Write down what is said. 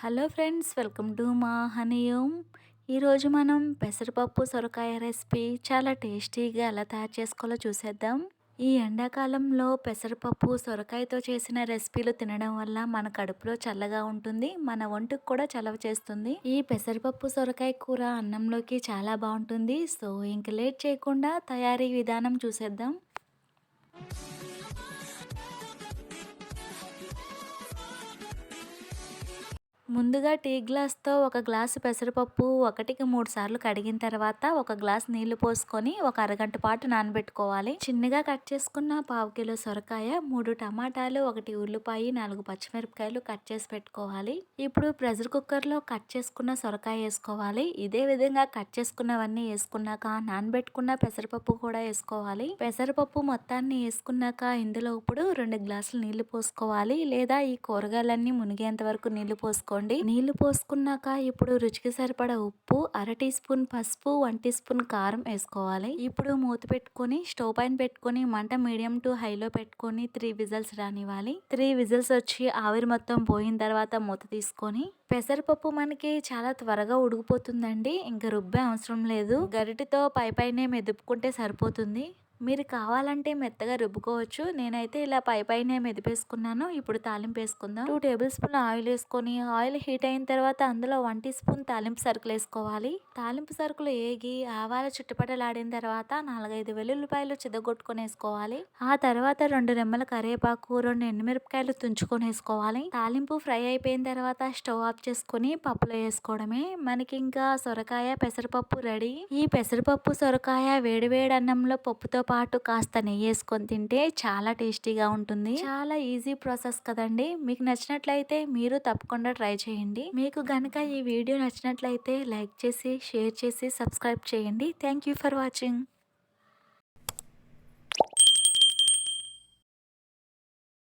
Hello friends, welcome to మా honey home. ఈరోజు మనం పెసరపప్పు సొరకాయ రెసిపీ చాలా టేస్టీగా ఎలా తయారు చేసుకోవాలో చూసేద్దాం. ఈ ఎండాకాలంలో పెసరపప్పు సొరకాయతో చేసిన రెసిపీలు తినడం వల్ల మన కడుపులో చల్లగా ఉంటుంది, మన ఒంటికి కూడా చలవ చేస్తుంది. ఈ పెసరపప్పు సొరకాయ కూర అన్నంలోకి చాలా బాగుంటుంది. సో ఇంక లేట్ చేయకుండా తయారీ విధానం చూసేద్దాం. ముందుగా టీ గ్లాస్తో ఒక గ్లాసు పెసరపప్పు 1కి 3 సార్లు కడిగిన తర్వాత ఒక గ్లాస్ నీళ్లు పోసుకొని ఒక అరగంట పాటు నానబెట్టుకోవాలి. చిన్నగా కట్ చేసుకున్న 1/2 కిలో సొరకాయ, 3 టమాటాలు, 1 ఉల్లిపాయ, 4 పచ్చిమిరపకాయలు కట్ చేసి పెట్టుకోవాలి. ఇప్పుడు ప్రెషర్ కుక్కర్లో కట్ చేసుకున్న సొరకాయ వేసుకోవాలి. ఇదే విధంగా కట్ చేసుకున్నవన్నీ వేసుకున్నాక నానబెట్టుకున్న పెసరపప్పు కూడా వేసుకోవాలి. పెసరపప్పు మొత్తాన్ని వేసుకున్నాక ఇందులో ఇప్పుడు 2 గ్లాసులు నీళ్లు పోసుకోవాలి, లేదా ఈ కూరగాయలన్నీ మునిగేంత వరకు నీళ్లు పోసుకోవాలి. నీళ్లు పోసుకున్నాక ఇప్పుడు రుచికి సరిపడా ఉప్పు, 1/2 టీ స్పూన్ పసుపు, 1 టీ స్పూన్ కారం వేసుకోవాలి. ఇప్పుడు మూత పెట్టుకొని స్టవ్ పైన పెట్టుకొని మంట మీడియం టు హైలో పెట్టుకొని 3 విజిల్స్ రానివ్వాలి. 3 విజిల్స్ వచ్చి ఆవిరి మొత్తం పోయిన తర్వాత మూత తీసుకొని, పెసరపప్పు మనకి చాలా త్వరగా ఉడికిపోతుందండి. ఇంకా రుబ్బే అవసరం లేదు, గరిటెతో పైనే మెదుపుకుంటే సరిపోతుంది. మీరు కావాలంటే మెత్తగా రుబ్బుకోవచ్చు. నేనైతే ఇలా పైనే మెదిపేసుకున్నాను. ఇప్పుడు తాలింపు వేసుకుందాం. 2 టేబుల్ స్పూన్ ఆయిల్ వేసుకొని, ఆయిల్ హీట్ అయిన తర్వాత అందులో 1 టీ స్పూన్ తాలింపు సరుకులు వేసుకోవాలి. తాలింపు సరుకులు ఏగి ఆవాలు చుట్టుపట్టలాడిన తర్వాత 4-5 వెల్లుల్లిపాయలు చిదగొట్టుకొని వేసుకోవాలి. ఆ తర్వాత 2 రెమ్మల కరివేపాకు, 2 ఎండుమిరపకాయలు తుంచుకొని వేసుకోవాలి. తాలింపు ఫ్రై అయిపోయిన తర్వాత స్టవ్ ఆఫ్ చేసుకొని పప్పులో వేసుకోవడమే. మనకి ఇంకా సొరకాయ పెసరపప్పు రెడీ. ఈ పెసరపప్పు సొరకాయ వేడివేడి అన్నంలో పప్పుతో పాటు కాస్త నెయ్యి వేసుకొని తింటే చాలా టేస్టీగా ఉంటుంది. చాలా ఈజీ ప్రాసెస్ కదండి. మీకు నచ్చినట్లయితే మీరు తప్పకుండా ట్రై చేయండి. మీకు గనక ఈ వీడియో నచ్చినట్లయితే లైక్ చేసి, షేర్ చేసి, సబ్స్క్రైబ్ చేయండి. Thank you for watching.